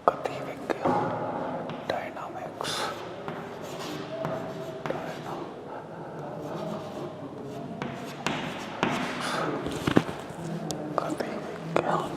गति विज्ञान डायनामिक्स गति विज्ञान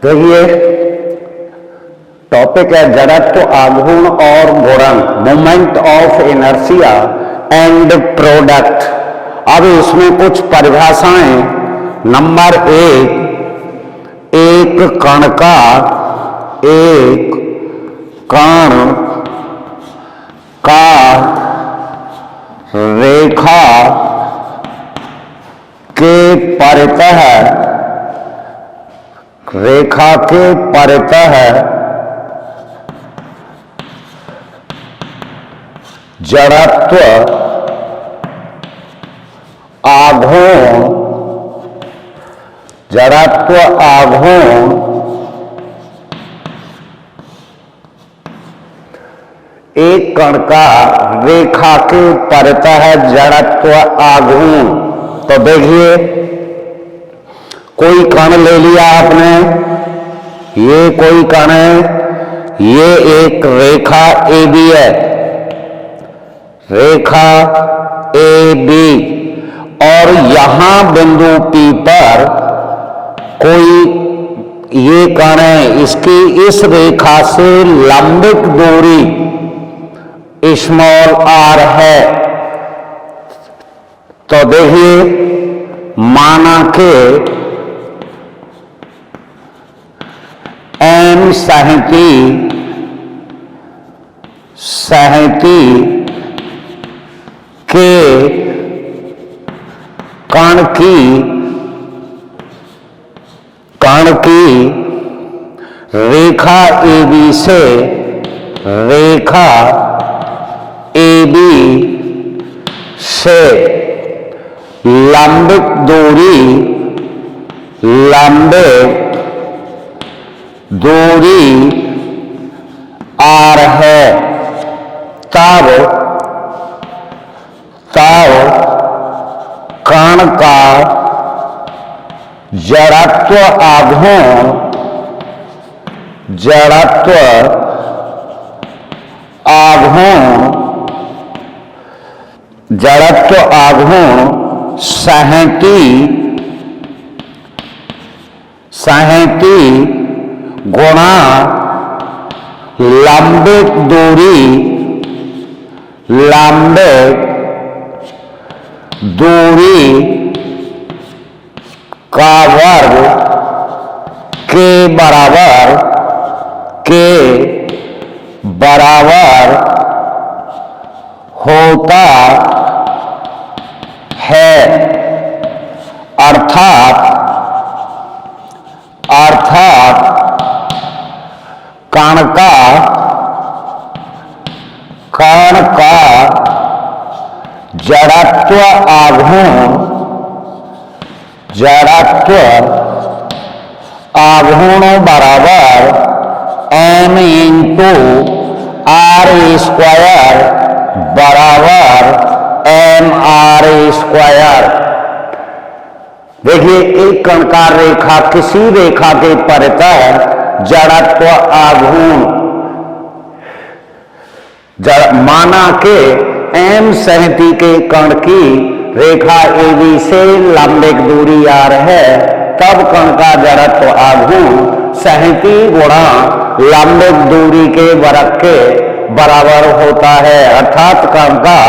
देखिए टॉपिक है जड़त्व, आघूर्ण और घूर्णन, moment of inertia and product. अब इसमें कुछ परिभाषाएं। नंबर एक कण का रेखा के परितः जड़त्व, आघूर्ण एक कण का रेखा के परितः जड़त्व आघूर्ण। तो देखिए कोई कण ले लिया आपने, ये कोई कण है, ये एक रेखा AB है, रेखा AB, और यहां बिंदु P पर कोई ये कण है, इसकी इस रेखा से लंबित दूरी स्मॉल r है। तो देखिए माना के m सहती के कण की रेखा AB से लंबित दूरी r है। तब कण का जड़त्व आघूर्ण सहती गुणा लंबित दूरी का वर्ग के बराबर होता है। अर्थात कण का जड़त्व आघूर्ण बराबर m इंटू r स्क्वायर बराबर mr²। देखिए एक कण का रेखा किसी रेखा के परितः जड़त्व आघूर्ण, माना के एम सहती के कण की रेखा AB से लंबिक दूरी R है, तब कण का जड़त्व आघूर्ण सहती गुणा लंबिक दूरी के वर्ग के बराबर होता है, अर्थात कण का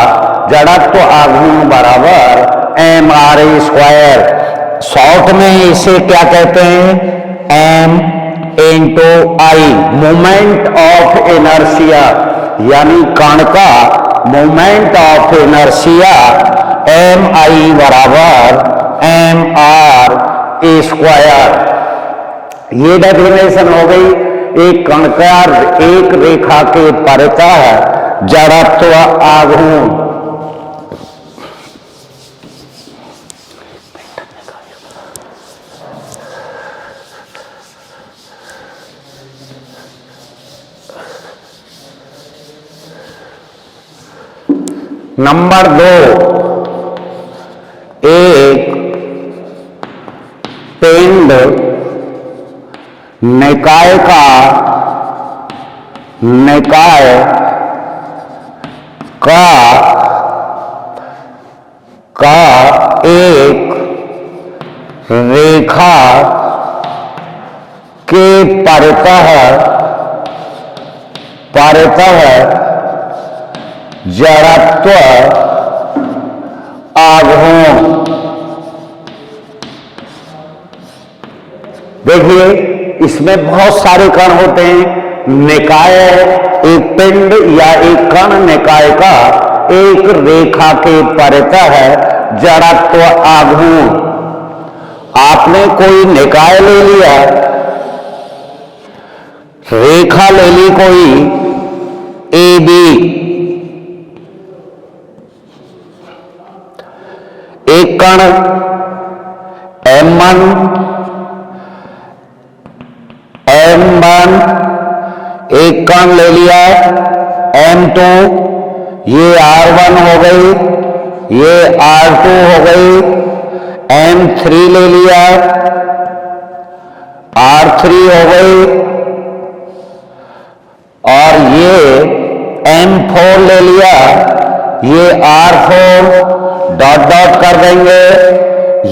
जड़त्व आघूर्ण बराबर mr²। शॉर्ट में इसे क्या कहते हैं? m into I, moment of inertia, यानी कण का मोमेंट ऑफ इनर्शिया mi बराबर mr²। ये डेफिनेशन हो गई एक कण का एक रेखा के परितः जड़त्व आघूर्ण। नंबर 2, एक पिंड निकाय का एक रेखा के परितः जड़त्व आघूर्ण। देखिए इसमें बहुत सारे कण होते हैं। निकाय एक पिंड या एक कण निकाय का एक रेखा के परितः जड़त्व आघूर्ण। आपने कोई निकाय ले लिया, रेखा ले ली कोई AB, एक कण M1 एक कण ले लिया M2, ये R1 हो गई, ये R2 हो गई, M3 ले लिया, R3 हो गई, और ये M4 ले लिया, ये R4 डॉट डॉट कर देंगे,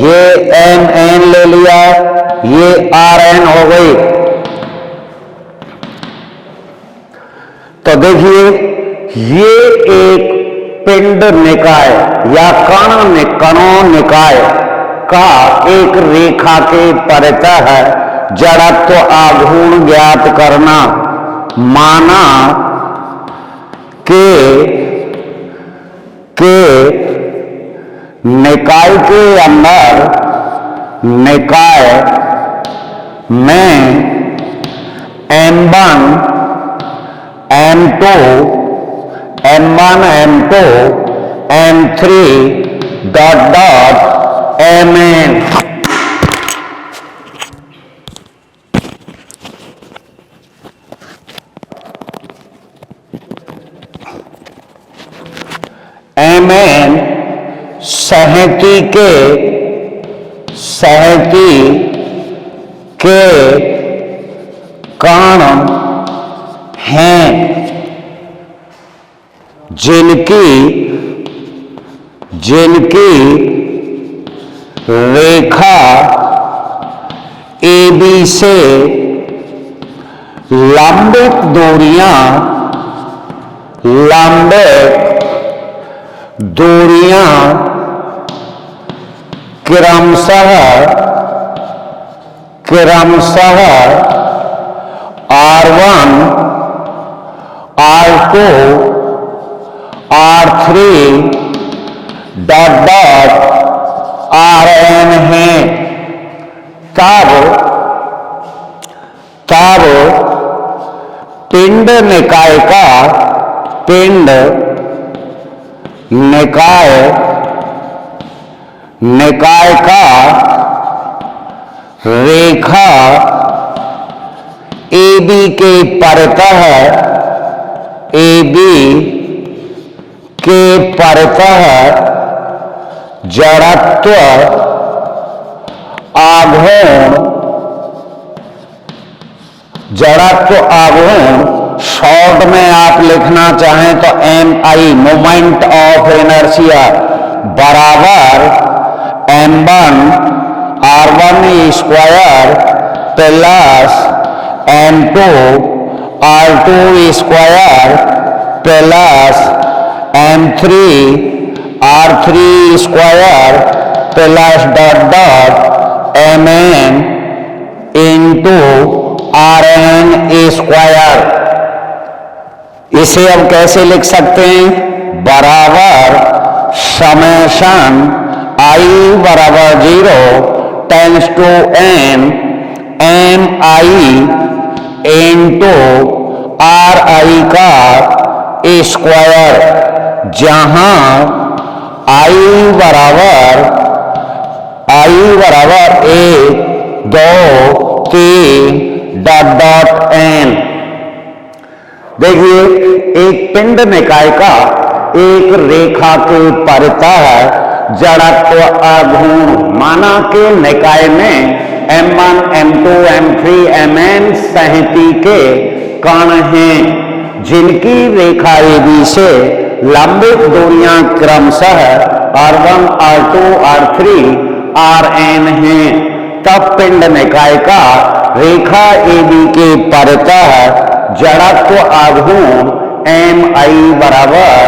ये Mn ले लिया, ये Rn हो गई। तो देखिए ये एक पिंड निकाय या कणों निकाय का एक रेखा के परितः जड़त्व आघूर्ण ज्ञात करना। माना के निकाय के अंदर निकाय में M1 M2 M3 dot dot Mn। Mn सहती के कण हैं जिनकी रेखा AB से लंबिक दूरियां क्रमशः R1 R2 R3 dot dot Rn है। तब पिंड निकाय का रेखा AB के परितः जड़त्व आघूर्ण जड़त्व आघूर्ण शॉर्ट में आप लिखना चाहें तो MI मोमेंट ऑफ इनर्शिया बराबर M1 R1 square plus M2 R2 square plus M3 R3 square plus dot dot Mn into Rn square. इसे अब कैसे लिख सकते हैं? बराबर समेशन I बराबर 0 tends to n MI into RI का स्क्वायर, जहां I बराबर 1 2 3 डॉट डॉट n। देखिए, एक पिंड निकाय का एक रेखा के परितः जड़त्व आघूर्ण माना के निकाय में M1 M2 M3 Mn संहति के कण हैं, जिनकी रेखा AB से लंबित दूरियां क्रमशः R1 R2 R3 Rn हैं। तब पिंड निकाय का रेखा AB के परितः जड़त्व आघूर्ण MI बराबर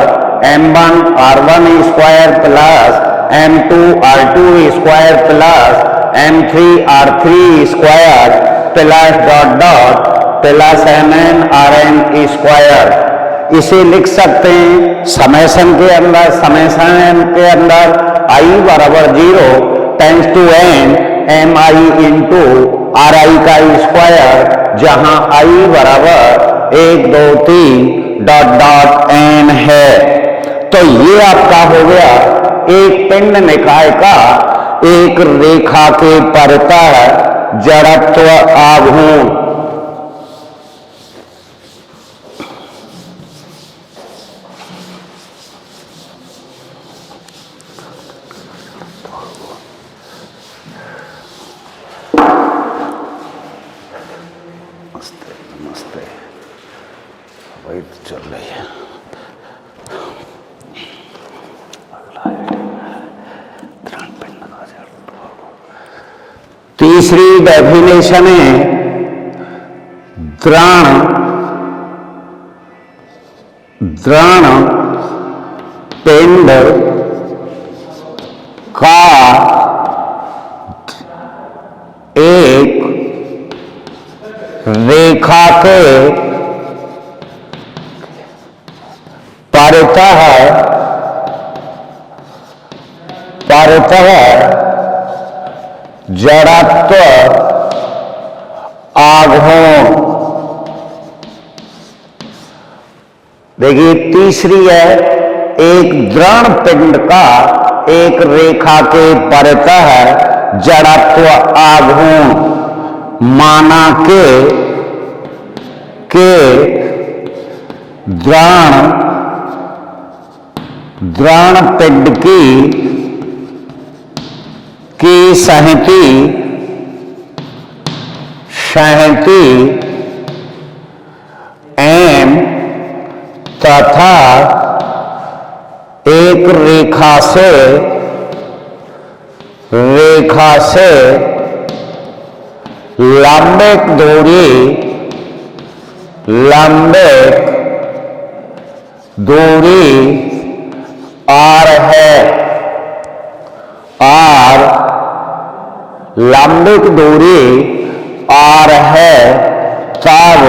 M1 R1 square plus M2 R2 square plus M3 R3 square plus dot dot plus Mn Rn square. इसे लिख सकते हैं समेशन के अंदर I बराबर 0 tends to n MI into RI का स्क्वायर, जहां I बराबर 1 2 3 डॉट डॉट n है। तो ये आपका हो गया एक पिंड निकाय का एक रेखा के परितः जड़त्व आघूर्ण। नमस्ते, वही तो चल रही है। तीसरी डेफिनेशन है द्रण पिंड का एक रेखा के परितः जड़त्व आघूर्ण। देखिए, तीसरी है एक दृढ़ पिंड का एक रेखा के परितः जड़त्व आघूर्ण माना के दृढ़ पिंड की संहति M तथा एक रेखा से लंबित दूरी R है। लंबित दूरी R है, तब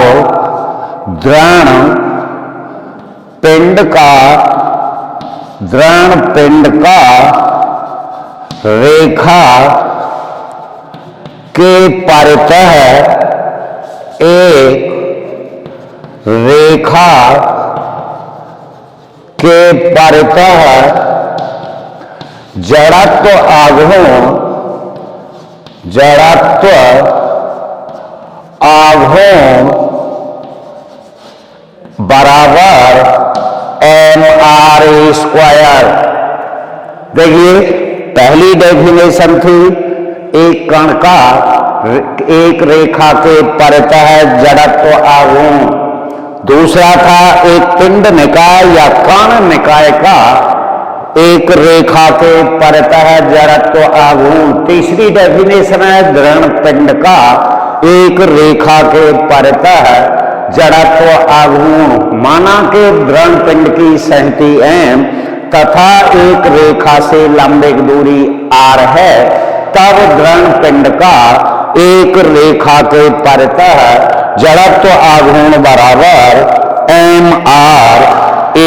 दृढ़ पिंड का रेखा के परितः एक रेखा के परितः जड़त्व आघूर्ण बराबर MR स्क्वायर। देखिए, पहली डेफिनेशन थी एक कण का एक रेखा के परतः जड़त्व आघूर्ण। दूसरा था एक पिंड निकाय या कण निकाय का एक रेखा के परतः जड़त्व आघूर्ण। तीसरी डेफिनेशन है दृढ़ पिंड का एक रेखा के परतः जड़त्व आघूर्ण। माना के दृढ़ पिंड की संहति m तथा एक रेखा से लंबिक दूरी r है, तब दृढ़ पिंड का एक रेखा के परतः जड़त्व आघूर्ण बराबर mr²।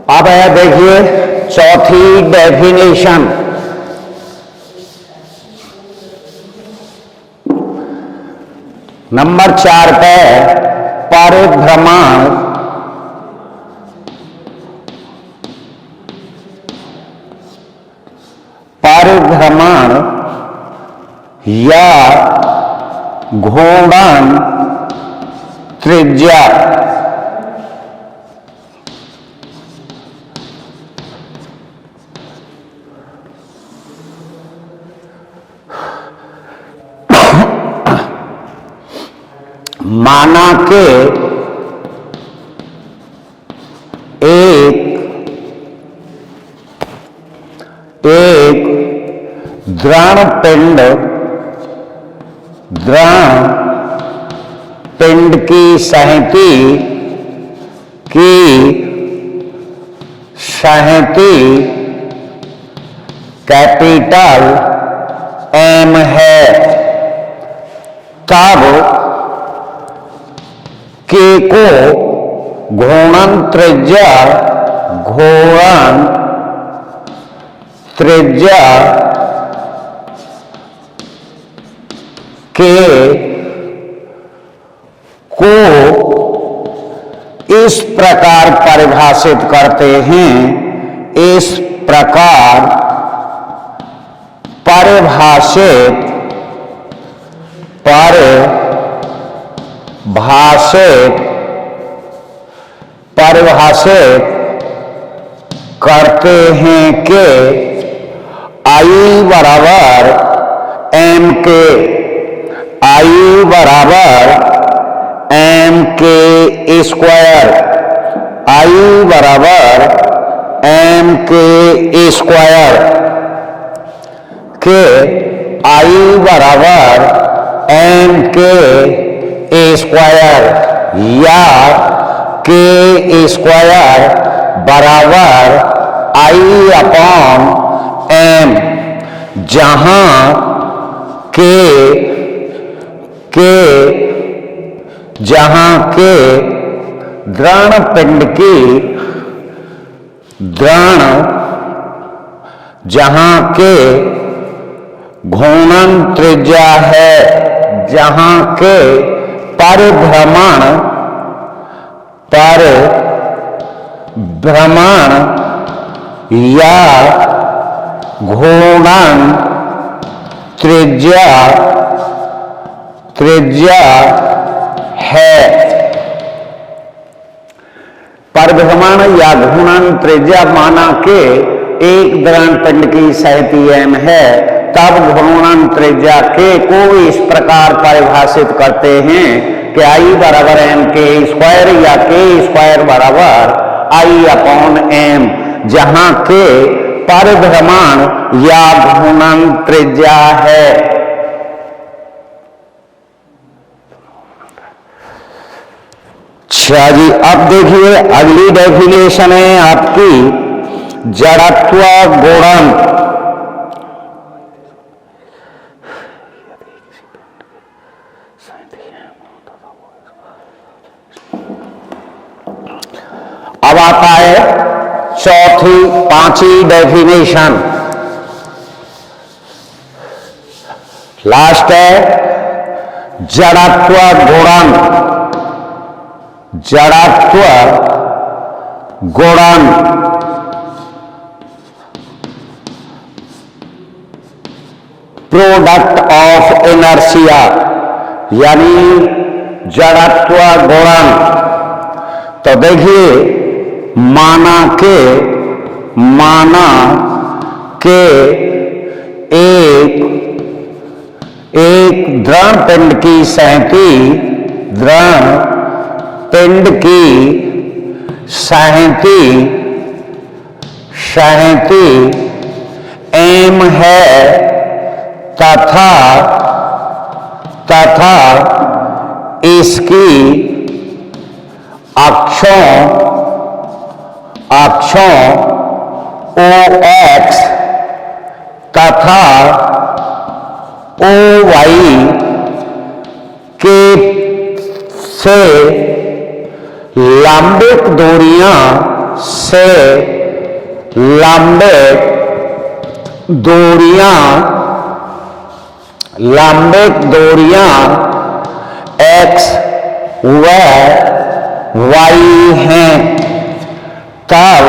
अब है देखिए चौथी डेफिनेशन। नंबर 4 पे परिभ्रमण या घूर्णन त्रिज्या। माना के एक दृढ़ पिंड की संहति कैपिटल M है, तब K को घूर्णन त्रिज्या के को इस प्रकार परिभाषित करते हैं, इस प्रकार परिभाषित करते हैं कि I बराबर m के स्क्वायर, I बराबर m के स्क्वायर के I बराबर m के स्क्वायर या के स्क्वायर बराबर I अपॉन m, जहां के दृढ़ पिंड की जहां के घूर्णन त्रिज्या है, जहां के परिभ्रमण या घूर्णन त्रिज्या है। परिभ्रमण या घूर्णन त्रिज्या माना के एक दृढ़ पिंड की संहति m है, तब घूर्णन त्रिज्या k को इस प्रकार परिभाषित करते हैं कि I बराबर m के स्क्वायर या k स्क्वायर बराबर I अपॉन m, जहां के परिभ्रमण या घूर्णन त्रिज्या है। अच्छा जी, अब देखिए अगली डेफिनेशन है आपकी जड़त्व गुणन अब आता है पांचवी डेफिनेशन, लास्ट है जड़त्व गुणन। जड़त्व गुणन प्रोडक्ट ऑफ इनर्शिया, यानी जड़त्व गुणन। तो देखिए माना के एक दृढ़ पिंड की सहती, दृढ़ पिंड की सहती एम है तथा इसकी अक्षों OX तथा OY के से लंबित दूरियां X व Y हैं, तब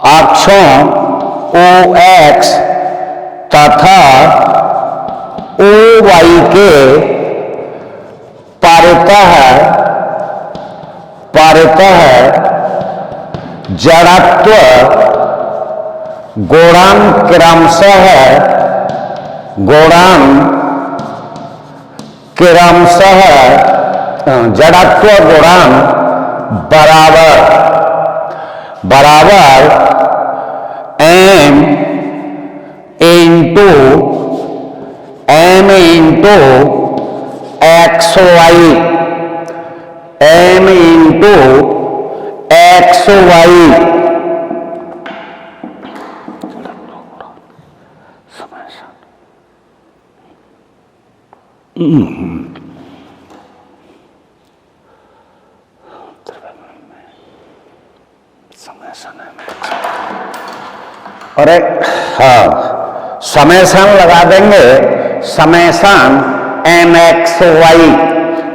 अक्षों OX तथा OY के परितः जड़त्व गुणन क्रमशः जड़त्व गुणन बराबर m into XY, m into XY। अरे हाँ, समेशन लगा देंगे, समेशन MXY,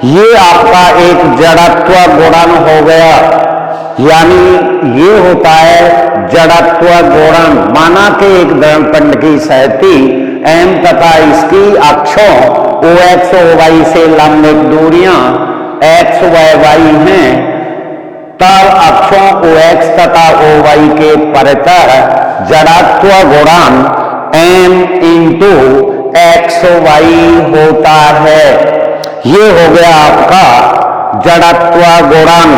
ये आपका एक जड़त्व गुणन हो गया। यानी ये होता है जड़त्व गुणन। माना कि एक दृढ़ की सहती M तथा इसकी अक्षों OX OY से लंबित दूरियां X व Y हैं, तब अक्षों OX तथा OY के परितः जड़त्व गुणन M इंटू XY होता है। ये हो गया आपका जड़त्व गुणन।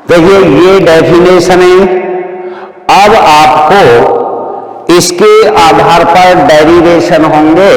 देखिए ये डेफिनेशन है। अब आपको इसके आधार पर डेरिवेशन होंगे